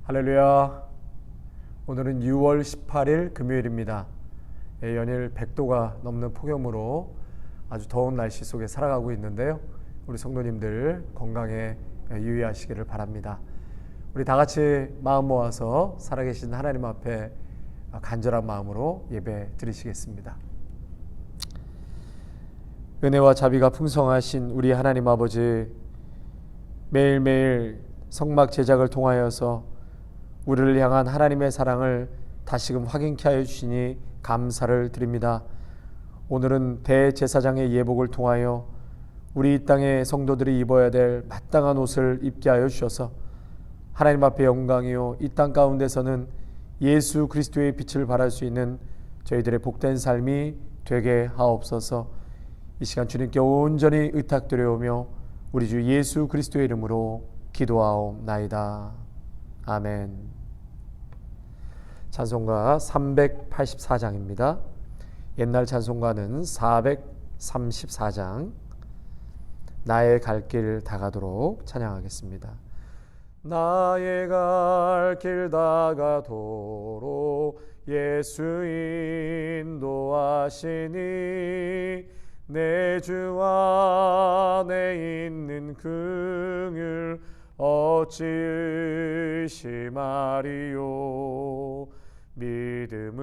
할렐루야. 오늘은 6월 18일 금요일입니다. 연일 100도가 넘는 폭염으로 아주 더운 날씨 속에 살아가고 있는데요. 우리 성도님들 건강에 유의하시기를 바랍니다. 우리 다 같이 마음 모아서 살아계신 하나님 앞에 간절한 마음으로 예배 드리시겠습니다. 은혜와 자비가 풍성하신 우리 하나님 아버지, 매일매일 성막 제작을 통하여서 우리를 향한 하나님의 사랑을 다시금 확인케 하여 주시니 감사를 드립니다. 오늘은 대제사장의 예복을 통하여 우리 이 땅의 성도들이 입어야 될 마땅한 옷을 입게 하여 주셔서 하나님 앞에 영광이요, 이 땅 가운데서는 예수 그리스도의 빛을 발할 수 있는 저희들의 복된 삶이 되게 하옵소서. 이 시간 주님께 온전히 의탁드려오며 우리 주 예수 그리스도의 이름으로 기도하옵나이다. 아멘. 찬송가 384장입니다. 옛날 찬송가는 434장, 나의 갈 길 다가도록 찬양하겠습니다. 나의 갈 길 다가도록 예수 인도하시니 내 주 안에 있는 긍휼 어찌 의심하리요. 믿음으로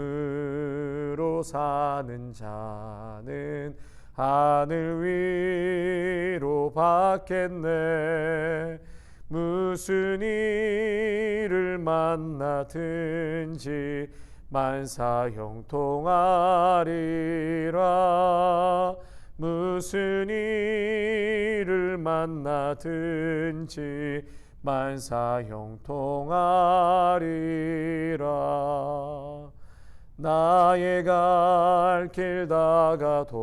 사는 자는 하늘 위로 받겠네. 무슨 일을 만나든지 만사 형통하리라. 무슨 일을 만나든지 만사 형통하리라. 나의 갈 길 다가도록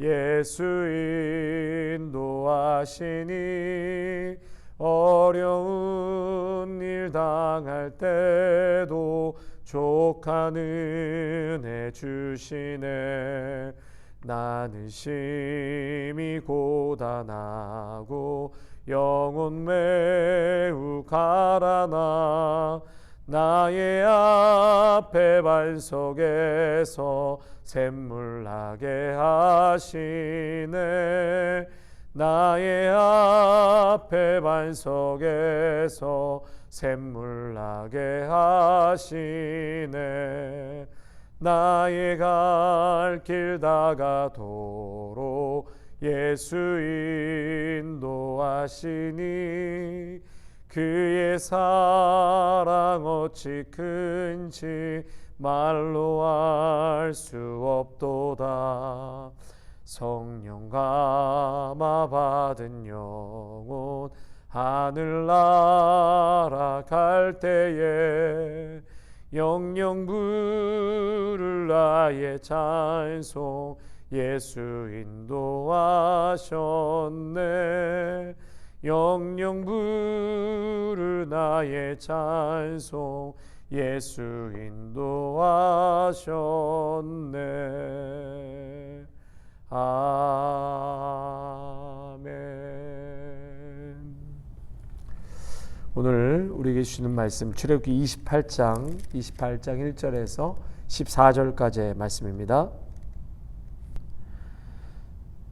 예수 인도하시니 어려운 일 당할 때도 족한 은혜 주시네. 나는 심히 고단하고 영혼 매우 가라나 나의 앞에 반석에서 샘물 나게 하시네. 나의 앞에 반석에서 샘물 나게 하시네. 나의 갈 길 다가도록 예수 인도하시니 그의 사랑 어찌 큰지 말로 알 수 없도다. 성령 감화 받은 영혼 하늘나라 갈 때에 영영 부를 나의 찬송 예수 인도하셨네. 영영 부를 나의 찬송 예수 인도하셨네. 아멘. 오늘 우리에게 주시는 말씀 출애굽기 28장 1절에서 14절까지의 말씀입니다.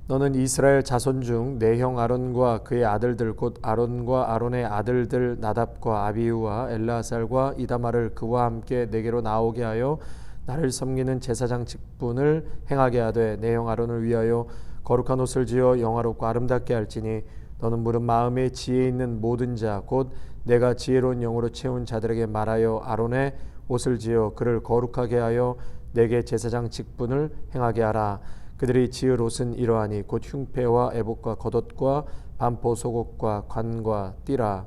너는 이스라엘 자손 중 내 형 아론과 그의 아들들 곧 아론과 아론의 아들들 나답과 아비후와 엘르아살과 이다말을 그와 함께 내게로 나오게 하여 나를 섬기는 제사장 직분을 행하게 하되 내 형 아론을 위하여 거룩한 옷을 지어 영화롭고 아름답게 할지니 너는 물은 마음에 지혜 있는 모든 자 곧 내가 지혜로운 영으로 채운 자들에게 말하여 아론의 옷을 지어 그를 거룩하게 하여 내게 제사장 직분을 행하게 하라. 그들이 지을 옷은 이러하니 곧 흉패와 에봇과 겉옷과 반포 속옷과 관과 띠라.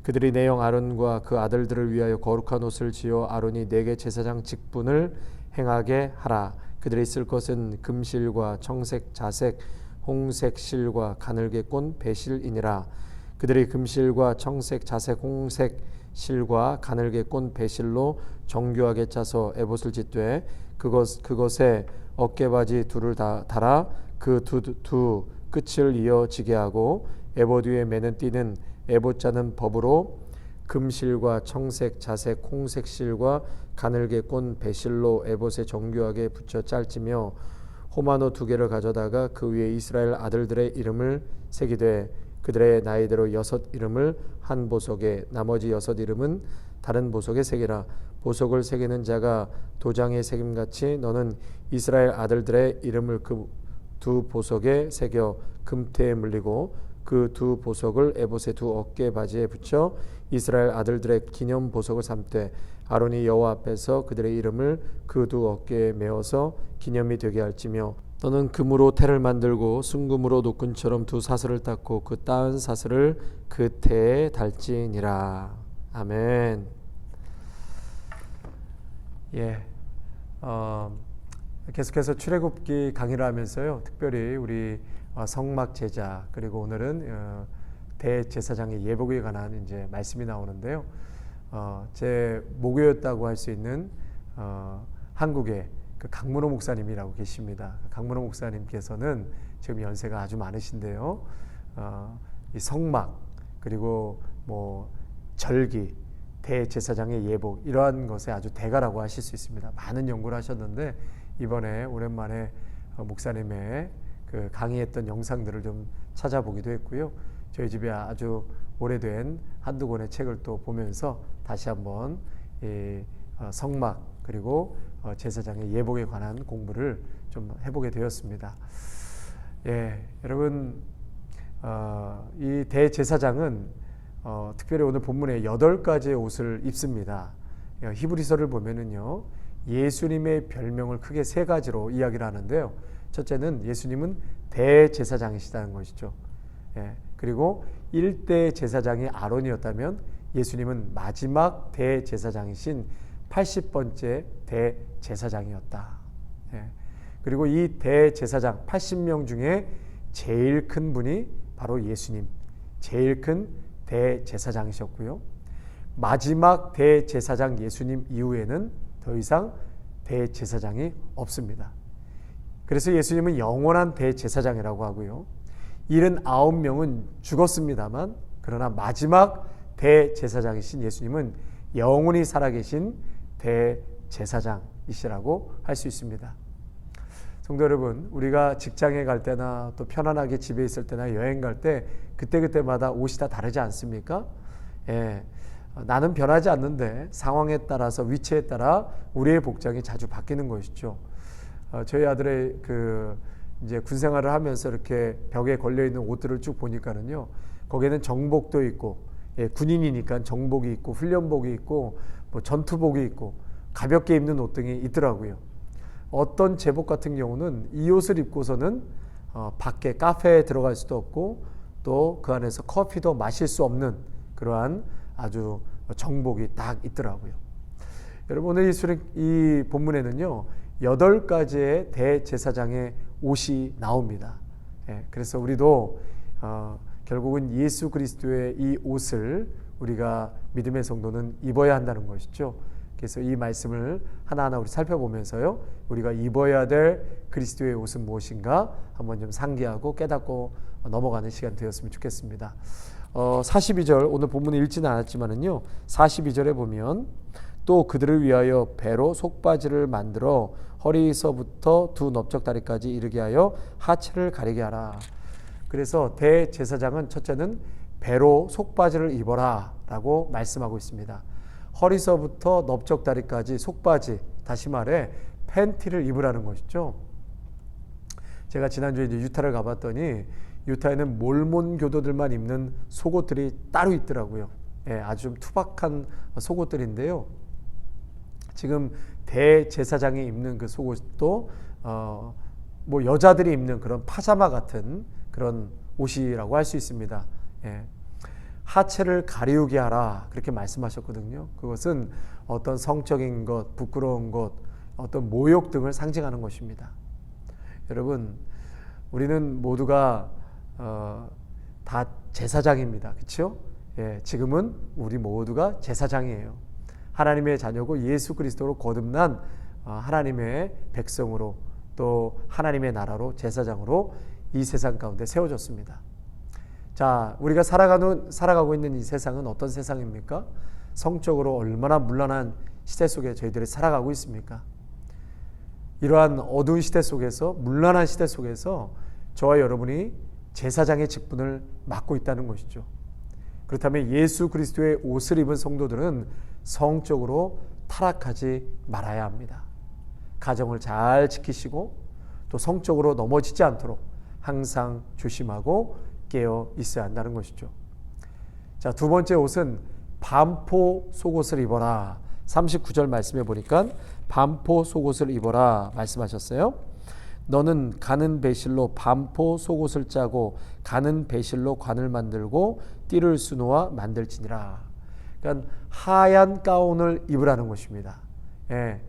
그들이 내 형 아론과 그 아들들을 위하여 거룩한 옷을 지어 아론이 내게 제사장 직분을 행하게 하라. 그들이 쓸 것은 금실과 청색 자색 홍색 실과 가늘게 꼰 배실이니라. 그들이 금실과 청색 자색 홍색 실과 가늘게 꼰 배실로 정교하게 짜서 에봇을 짓되 그것에 어깨바지 둘을 달아 그 두 끝을 이어지게 하고 에봇 위에 매는 띠는 에봇 짜는 법으로 금실과 청색, 자색, 홍색 실과 가늘게 꼰 배실로 에봇에 정교하게 붙여 짤지며 호마노 2개를 가져다가 그 위에 이스라엘 아들들의 이름을 새기되 그들의 나이대로 6 이름을 한 보석에 나머지 6 이름은 다른 보석에 새기라. 보석을 새기는 자가 도장에 새김같이 너는 이스라엘 아들들의 이름을 그 2 보석에 새겨 금태에 물리고 그 2 보석을 에봇의 2 어깨 바지에 붙여 이스라엘 아들들의 기념 보석을 삼되 아론이 여호와 앞에서 그들의 이름을 그 2 어깨에 메어서 기념이 되게 할지며 너는 금으로 태를 만들고 순금으로 노끈처럼 2 사슬을 닦고 그 따은 사슬을 그 태에 달지니라. 아멘. 계속해서 출애굽기 강의를 하면서요, 특별히 우리 성막 제자 그리고 오늘은 대제사장의 예복에 관한 이제 말씀이 나오는데요. 제 모교였다고 할 수 있는 한국의 그 강문호 목사님이라고 계십니다. 강문호 목사님께서는 지금 연세가 아주 많으신데요. 이 성막 그리고 뭐 절기, 대제사장의 예복 이러한 것에 아주 대가라고 하실 수 있습니다. 많은 연구를 하셨는데 이번에 오랜만에 목사님의 그 강의했던 영상들을 좀 찾아보기도 했고요. 저희 집에 아주 오래된 한두 권의 책을 또 보면서 다시 한번 이 성막 그리고 제사장의 예복에 관한 공부를 좀 해보게 되었습니다. 여러분 이 대제사장은 특별히 오늘 본문에 8가지의 옷을 입습니다. 히브리서를 보면은요, 예수님의 별명을 크게 3가지로 이야기를 하는데요. 첫째는 예수님은 대제사장이시다는 것이죠. 그리고 1대 제사장이 아론이었다면 예수님은 마지막 대제사장이신 80번째 대제사장이었다. 그리고 이 대제사장 80명 중에 제일 큰 분이 바로 예수님, 제일 큰 대제사장이셨고요. 마지막 대제사장 예수님 이후에는 더 이상 대제사장이 없습니다. 그래서 예수님은 영원한 대제사장이라고 하고요. 79명은 죽었습니다만 그러나 마지막 대제사장이신 예수님은 영원히 살아계신 대제사장이시라고 할 수 있습니다. 성도 여러분, 우리가 직장에 갈 때나 또 편안하게 집에 있을 때나 여행 갈 때 그때그때마다 옷이 다 다르지 않습니까? 나는 변하지 않는데 상황에 따라서 위치에 따라 우리의 복장이 자주 바뀌는 것이죠. 저희 아들의 이제 군 생활을 하면서 이렇게 벽에 걸려 있는 옷들을 쭉 보니까는요, 거기에는 정복도 있고, 군인이니까 정복이 있고 훈련복이 있고 뭐 전투복이 있고 가볍게 입는 옷 등이 있더라고요. 어떤 제복 같은 경우는 이 옷을 입고서는 밖에 카페에 들어갈 수도 없고 또 그 안에서 커피도 마실 수 없는 그러한 아주 정복이 딱 있더라고요. 여러분, 오늘 이 본문에는요 8가지의 대제사장의 옷이 나옵니다. 그래서 우리도 결국은 예수 그리스도의 이 옷을 우리가 믿음의 성도는 입어야 한다는 것이죠. 그래서 이 말씀을 하나하나 우리 살펴보면서요, 우리가 입어야 될 그리스도의 옷은 무엇인가 한번 좀 상기하고 깨닫고 넘어가는 시간 되었으면 좋겠습니다. 42절, 오늘 본문에 읽지는 않았지만은요, 42절에 보면 또 그들을 위하여 배로 속바지를 만들어 허리에서부터 2 넓적다리까지 이르게 하여 하체를 가리게 하라. 그래서 대제사장은 첫째는 배로 속바지를 입어라 라고 말씀하고 있습니다. 허리서부터 넓적다리까지 속바지, 다시 말해 팬티를 입으라는 것이죠. 제가 지난주에 이제 유타를 가봤더니 유타에는 몰몬 교도들만 입는 속옷들이 따로 있더라고요. 아주 좀 투박한 속옷들인데요. 지금 대제사장이 입는 그 속옷도 뭐 여자들이 입는 그런 파자마 같은 그런 옷이라고 할 수 있습니다. 하체를 가리우게 하라 그렇게 말씀하셨거든요. 그것은 어떤 성적인 것, 부끄러운 것, 어떤 모욕 등을 상징하는 것입니다. 여러분, 우리는 모두가 다 제사장입니다. 그렇죠? 지금은 우리 모두가 제사장이에요. 하나님의 자녀고 예수 그리스도로 거듭난 하나님의 백성으로 또 하나님의 나라로 제사장으로 이 세상 가운데 세워졌습니다. 자, 우리가 살아가고 있는 이 세상은 어떤 세상입니까? 성적으로 얼마나 문란한 시대 속에 저희들이 살아가고 있습니까? 이러한 어두운 시대 속에서, 문란한 시대 속에서 저와 여러분이 제사장의 직분을 맡고 있다는 것이죠. 그렇다면 예수 그리스도의 옷을 입은 성도들은 성적으로 타락하지 말아야 합니다. 가정을 잘 지키시고 또 성적으로 넘어지지 않도록 항상 조심하고 깨어 있어야 한다는 것이죠. 자, 두 번째 옷은 반포 속옷을 입어라. 39절 말씀해 보니까 반포 속옷을 입어라 말씀하셨어요. 너는 가는 배실로 반포 속옷을 짜고 가는 배실로 관을 만들고 띠를 수놓아 만들지니라. 그러니까 하얀 가운을 입으라는 것입니다. 예,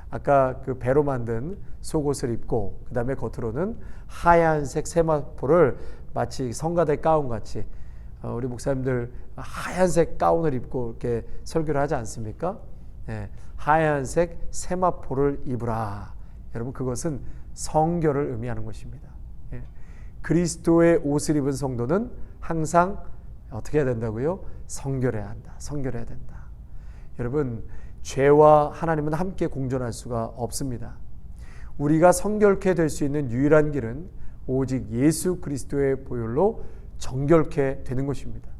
아까 그 배로 만든 속옷을 입고 그 다음에 겉으로는 하얀색 세마포를 마치 성가대 가운 같이 우리 목사님들 하얀색 가운을 입고 이렇게 설교를 하지 않습니까? 예, 하얀색 세마포를 입으라. 여러분, 그것은 성결을 의미하는 것입니다. 예, 그리스도의 옷을 입은 성도는 항상 어떻게 해야 된다고요? 성결해야 한다. 성결해야 된다. 여러분, 죄와 하나님은 함께 공존할 수가 없습니다. 우리가 성결케 될 수 있는 유일한 길은 오직 예수 그리스도의 보혈로 정결케 되는 것입니다.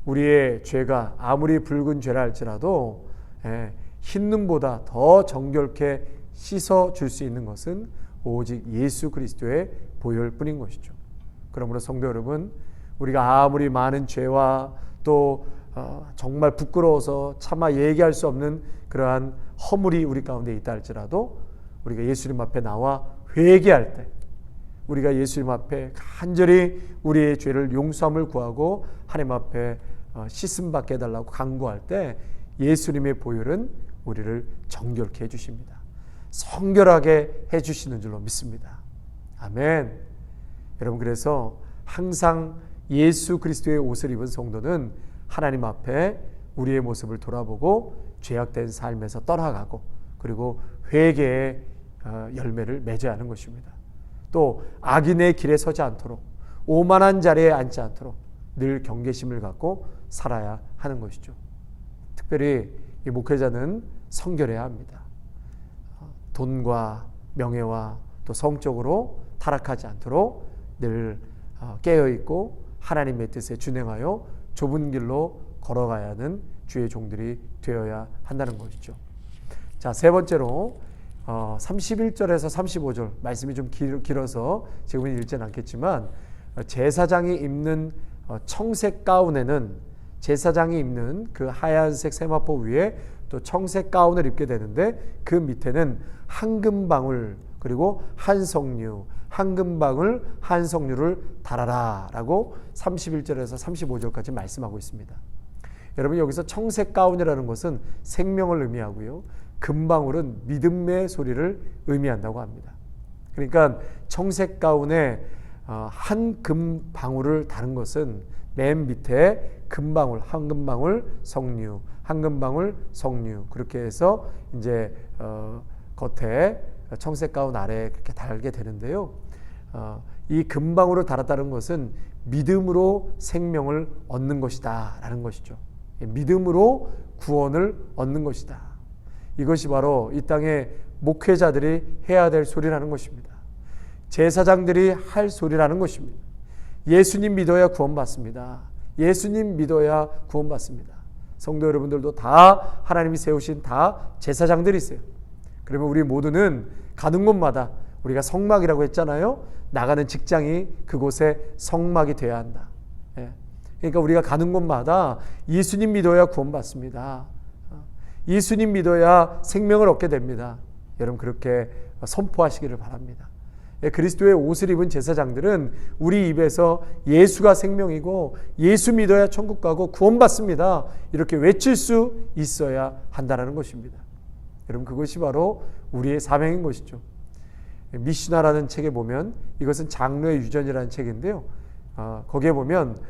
우리의 죄가 아무리 붉은 죄라 할지라도 흰 눈보다 더 정결케 씻어줄 수 있는 것은 오직 예수 그리스도의 보혈뿐인 것이죠. 그러므로 성도 여러분, 우리가 아무리 많은 죄와 또 정말 부끄러워서 차마 얘기할 수 없는 그러한 허물이 우리 가운데 있다 할지라도 우리가 예수님 앞에 나와 회개할 때, 우리가 예수님 앞에 간절히 우리의 죄를 용서함을 구하고 하나님 앞에 씻음 받게 해달라고 간구할 때 예수님의 보혈은 우리를 정결케 해주십니다. 성결하게 해주시는 줄로 믿습니다. 아멘. 여러분, 그래서 항상 예수 그리스도의 옷을 입은 성도는 하나님 앞에 우리의 모습을 돌아보고 죄악된 삶에서 떠나가고 그리고 회개의 열매를 맺어야 하는 것입니다. 또 악인의 길에 서지 않도록, 오만한 자리에 앉지 않도록 늘 경계심을 갖고 살아야 하는 것이죠. 특별히 이 목회자는 성결해야 합니다. 돈과 명예와 또 성적으로 타락하지 않도록 늘 깨어있고 하나님의 뜻에 준행하여 좁은 길로 걸어가야 하는 주의 종들이 되어야 한다는 것이죠. 자, 세 번째로 31절에서 35절 말씀이 좀 길어서 지금은 읽지는 않겠지만 제사장이 입는 청색 가운에는 제사장이 입는 그 하얀색 세마포 위에 또 청색 가운을 입게 되는데 그 밑에는 한 금방울 그리고 한 석류, 한 금방울 한 석류를 달아라 라고 31절에서 35절까지 말씀하고 있습니다. 여러분, 여기서 청색 가운이라는 것은 생명을 의미하고요, 금방울은 믿음의 소리를 의미한다고 합니다. 그러니까 청색 가운에 한 금방울을 다른 것은 맨 밑에 금방울, 한 금방울 석류, 한 금방울 석류 그렇게 해서 이제 겉에 청색 가운 아래에 그렇게 달게 되는데요. 이 금방울을 달았다는 것은 믿음으로 생명을 얻는 것이다 라는 것이죠. 믿음으로 구원을 얻는 것이다. 이것이 바로 이 땅의 목회자들이 해야 될 소리라는 것입니다. 제사장들이 할 소리라는 것입니다. 예수님 믿어야 구원받습니다. 예수님 믿어야 구원받습니다. 성도 여러분들도 다 하나님이 세우신 다 제사장들이세요. 그러면 우리 모두는 가는 곳마다 우리가 성막이라고 했잖아요. 나가는 직장이 그곳에 성막이 되어야 한다. 그러니까 우리가 가는 곳마다 예수님 믿어야 구원받습니다. 예수님 믿어야 생명을 얻게 됩니다. 여러분, 그렇게 선포하시기를 바랍니다. 그리스도의 옷을 입은 제사장들은 우리 입에서 예수가 생명이고 예수 믿어야 천국 가고 구원받습니다. 이렇게 외칠 수 있어야 한다는 것입니다. 여러분, 그것이 바로 우리의 사명인 것이죠. 미시나라는 책에 보면, 이것은 장로의 유전이라는 책인데요, 거기에 보면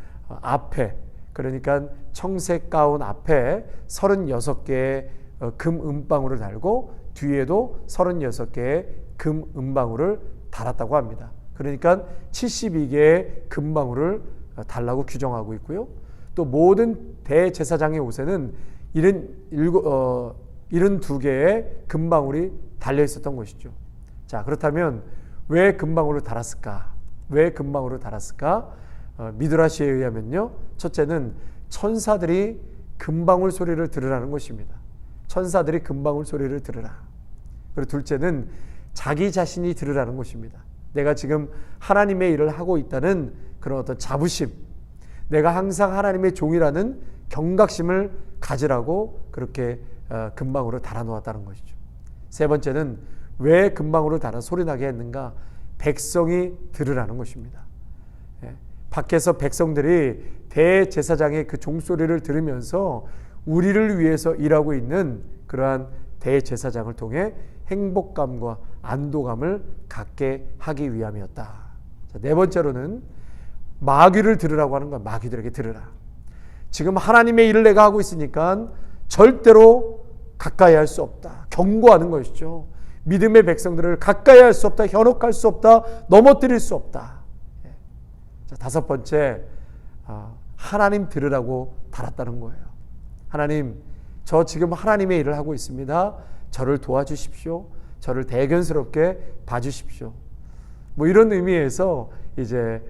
앞에, 그러니까 청색 가운 앞에 36개의 금 은방울을 달고 뒤에도 36개의 금 은방울을 달았다고 합니다. 그러니까 72개의 금방울을 달라고 규정하고 있고요. 또 모든 대제사장의 옷에는 72개의 금방울이 달려 있었던 것이죠. 자, 그렇다면 왜 금방울을 달았을까? 왜 금방울을 달았을까? 미드라시에 의하면요, 첫째는 천사들이 금방울 소리를 들으라는 것입니다. 천사들이 금방울 소리를 들으라. 그리고 둘째는 자기 자신이 들으라는 것입니다. 내가 지금 하나님의 일을 하고 있다는 그런 어떤 자부심, 내가 항상 하나님의 종이라는 경각심을 가지라고 그렇게 금방울을 달아놓았다는 것이죠. 세 번째는 왜 금방울을 달아 소리나게 했는가? 백성이 들으라는 것입니다. 밖에서 백성들이 대제사장의 그 종소리를 들으면서 우리를 위해서 일하고 있는 그러한 대제사장을 통해 행복감과 안도감을 갖게 하기 위함이었다. 자, 네 번째로는 마귀를 들으라고 하는 거야. 마귀들에게 들으라. 지금 하나님의 일을 내가 하고 있으니까 절대로 가까이 할 수 없다. 경고하는 것이죠. 믿음의 백성들을 가까이 할 수 없다. 현혹할 수 없다. 넘어뜨릴 수 없다. 자, 다섯 번째, 하나님 들으라고 달았다는 거예요. 하나님, 저 지금 하나님의 일을 하고 있습니다. 저를 도와주십시오. 저를 대견스럽게 봐주십시오. 뭐 이런 의미에서 이제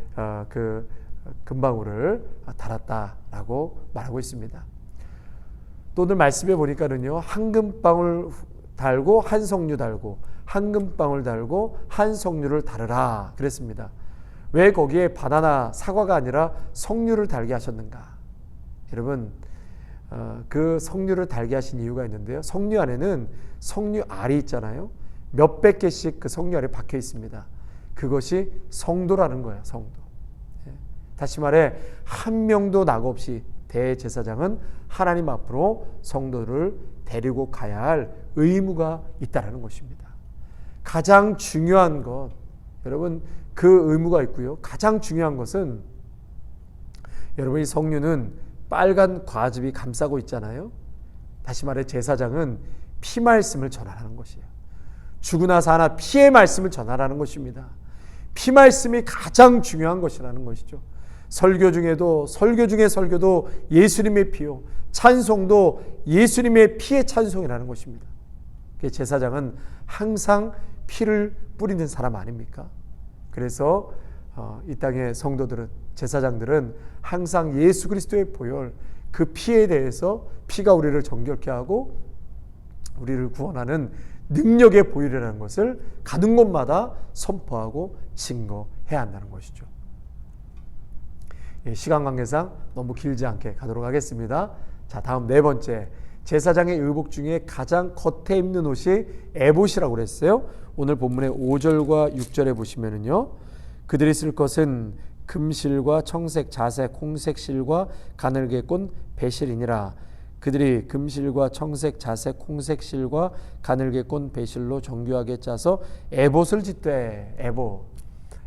그 금방울을 달았다라고 말하고 있습니다. 또 오늘 말씀해 보니까는요, 한 금방울 달고 한 석류 달고 한 금방울 달고 한 석류를 달으라 그랬습니다. 왜 거기에 바나나, 사과가 아니라 석류를 달게 하셨는가? 여러분, 그 석류를 달게 하신 이유가 있는데요. 석류 안에는 석류 알이 있잖아요. 몇백 개씩 그 석류 알에 박혀 있습니다. 그것이 성도라는 거예요. 성도. 다시 말해, 한 명도 낙 없이 대제사장은 하나님 앞으로 성도를 데리고 가야 할 의무가 있다는 것입니다. 가장 중요한 것, 여러분, 그 의무가 있고요. 가장 중요한 것은, 여러분, 이 석류는 빨간 과즙이 감싸고 있잖아요. 다시 말해, 제사장은 피 말씀을 전하라는 것이에요. 죽으나 사나 피의 말씀을 전하라는 것입니다. 피 말씀이 가장 중요한 것이라는 것이죠. 설교 중에도, 설교 중에 설교도 예수님의 피요, 찬송도 예수님의 피의 찬송이라는 것입니다. 제사장은 항상 피를 뿌리는 사람 아닙니까? 그래서 이 땅의 성도들은, 제사장들은 항상 예수 그리스도의 보혈, 그 피에 대해서, 피가 우리를 정결케 하고 우리를 구원하는 능력의 보혈이라는 것을 가는 곳마다 선포하고 증거해야 한다는 것이죠. 시간 관계상 너무 길지 않게 가도록 하겠습니다. 자, 다음 네 번째, 제사장의 의복 중에 가장 겉에 입는 옷이 에봇이라고 그랬어요. 오늘 본문의 5절과 6절에 보시면은요, 그들이 쓸 것은 금실과 청색, 자색, 홍색 실과 가늘게 꼰 배실이니라. 그들이 금실과 청색, 자색, 홍색 실과 가늘게 꼰 배실로 정교하게 짜서 에봇을 짓되. 에봇.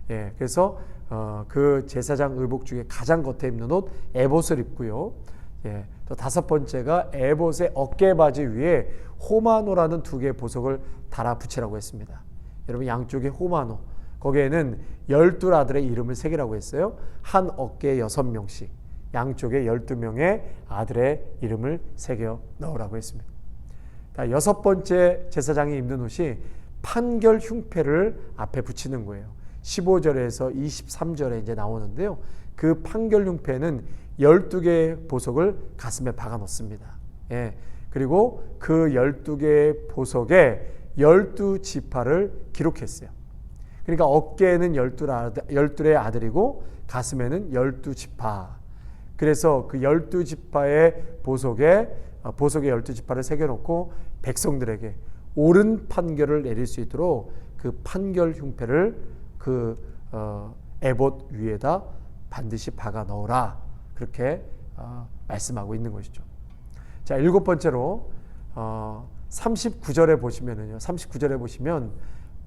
그래서 그 제사장 의복 중에 가장 겉에 입는 옷 에봇을 입고요. 또 다섯 번째가 에봇의 어깨바지 위에 호마노라는 두 개의 보석을 달아 붙이라고 했습니다. 여러분, 양쪽에 호마노, 거기에는 12아들의 이름을 새기라고 했어요. 한 어깨에 6명씩, 양쪽에 12명의 아들의 이름을 새겨 넣으라고 했습니다. 여섯 번째 제사장이 입는 옷이 판결 흉패를 앞에 붙이는 거예요. 15절에서 23절에 이제 나오는데요. 그 판결 흉패는 12개의 보석을 가슴에 박아 놓습니다. 그리고 그 12개의 보석에 12지파를 기록했어요. 그러니까 어깨에는 12의 아들이고 가슴에는 12지파. 그래서 그 12지파의 보석에 12지파를 새겨놓고 백성들에게 옳은 판결을 내릴 수 있도록 그 판결 흉패를 그 에봇 위에다 반드시 박아 넣으라. 그렇게 말씀하고 있는 것이죠. 자, 일곱 번째로 39절에 보시면은요. 39절에 보시면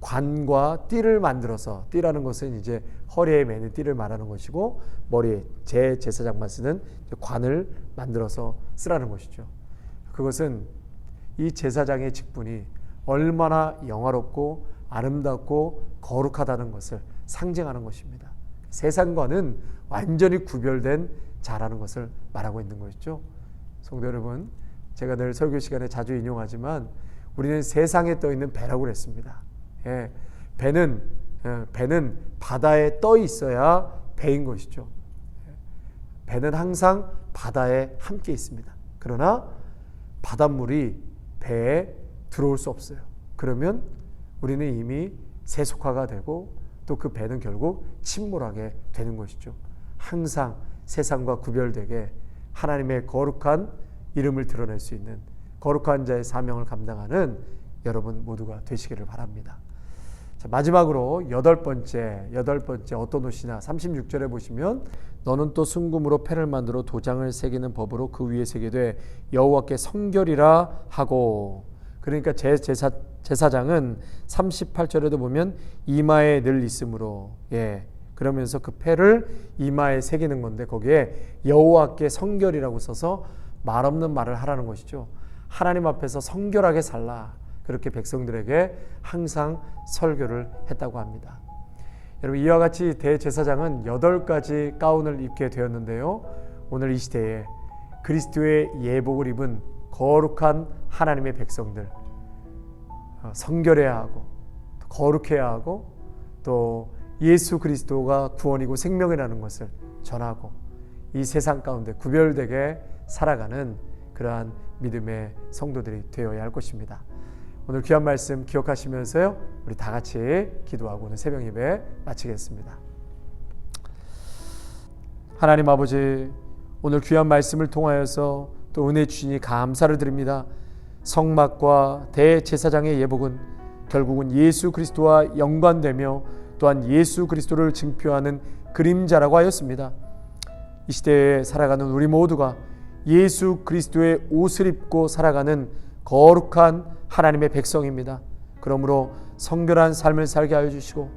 관과 띠를 만들어서, 띠라는 것은 이제 허리에 매는 띠를 말하는 것이고, 머리에 제사장만 쓰는 관을 만들어서 쓰라는 것이죠. 그것은 이 제사장의 직분이 얼마나 영화롭고 아름답고 거룩하다는 것을 상징하는 것입니다. 세상과는 완전히 구별된 자라는 것을 말하고 있는 것이죠. 성도 여러분, 제가 늘 설교 시간에 자주 인용하지만 우리는 세상에 떠 있는 배라고 그랬습니다. 예, 배는 바다에 떠 있어야 배인 것이죠. 배는 항상 바다에 함께 있습니다. 그러나 바닷물이 배에 들어올 수 없어요. 그러면 우리는 이미 세속화가 되고 또 그 배는 결국 침몰하게 되는 것이죠. 항상 세상과 구별되게 하나님의 거룩한 이름을 드러낼 수 있는 거룩한 자의 사명을 감당하는 여러분 모두가 되시기를 바랍니다. 자, 마지막으로 여덟 번째 어떤 옷이냐 36절에 보시면 너는 또 순금으로 패를 만들어 도장을 새기는 법으로 그 위에 새기되 여호와께 성결이라 하고. 그러니까 제사장은 38절에도 보면 이마에 늘 있으므로, 그러면서 그 패를 이마에 새기는 건데 거기에 여호와께 성결이라고 써서 말없는 말을 하라는 것이죠. 하나님 앞에서 성결하게 살라, 그렇게 백성들에게 항상 설교를 했다고 합니다. 여러분, 이와 같이 대제사장은 8가지 가운을 입게 되었는데요, 오늘 이 시대에 그리스도의 예복을 입은 거룩한 하나님의 백성들, 성결해야 하고 거룩해야 하고 또 예수 그리스도가 구원이고 생명이라는 것을 전하고 이 세상 가운데 구별되게 살아가는 그러한 믿음의 성도들이 되어야 할 것입니다. 오늘 귀한 말씀 기억하시면서요, 우리 다 같이 기도하고 오늘 새벽 예배 마치겠습니다. 하나님 아버지, 오늘 귀한 말씀을 통하여서 또 은혜 주시니 감사를 드립니다. 성막과 대제사장의 예복은 결국은 예수 그리스도와 연관되며 또한 예수 그리스도를 증표하는 그림자라고 하였습니다. 이 시대에 살아가는 우리 모두가 예수 그리스도의 옷을 입고 살아가는 거룩한 하나님의 백성입니다. 그러므로 성결한 삶을 살게 하여 주시고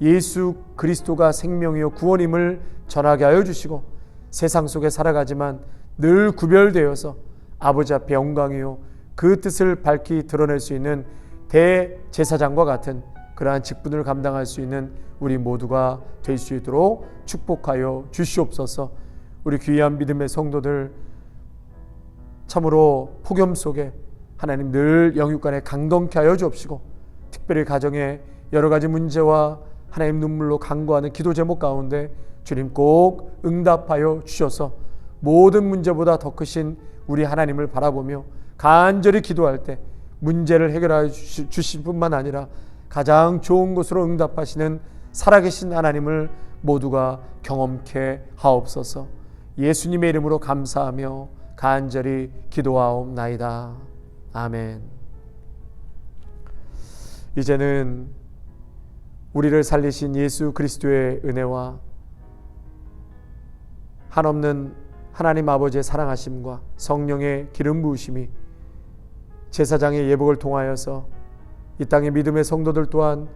예수 그리스도가 생명이요 구원임을 전하게 하여 주시고 세상 속에 살아가지만 늘 구별되어서 아버지 앞에 영광이요 그 뜻을 밝히 드러낼 수 있는 대제사장과 같은 그러한 직분을 감당할 수 있는 우리 모두가 될 수 있도록 축복하여 주시옵소서. 우리 귀한 믿음의 성도들 참으로 폭염 속에 하나님 늘 영육간에 강건케 하여 주옵시고 특별히 가정의 여러 가지 문제와 하나님 눈물로 간구하는 기도 제목 가운데 주님 꼭 응답하여 주셔서 모든 문제보다 더 크신 우리 하나님을 바라보며 간절히 기도할 때 문제를 해결하여 주실 뿐만 아니라 가장 좋은 것으로 응답하시는 살아계신 하나님을 모두가 경험케 하옵소서. 예수님의 이름으로 감사하며 간절히 기도하옵나이다. 아멘. 이제는 우리를 살리신 예수 그리스도의 은혜와 한없는 하나님 아버지의 사랑하심과 성령의 기름 부으심이 제사장의 예복을 통하여서 이 땅의 믿음의 성도들 또한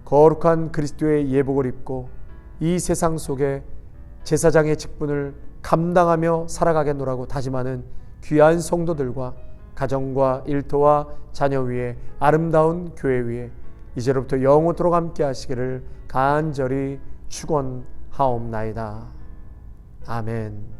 거룩한 그리스도의 예복을 입고 이 세상 속에 제사장의 직분을 감당하며 살아가겠노라고 다짐하는 귀한 성도들과 가정과 일터와 자녀 위에 아름다운 교회 위에 이제로부터 영원토록 함께 하시기를 간절히 축원하옵나이다. 아멘.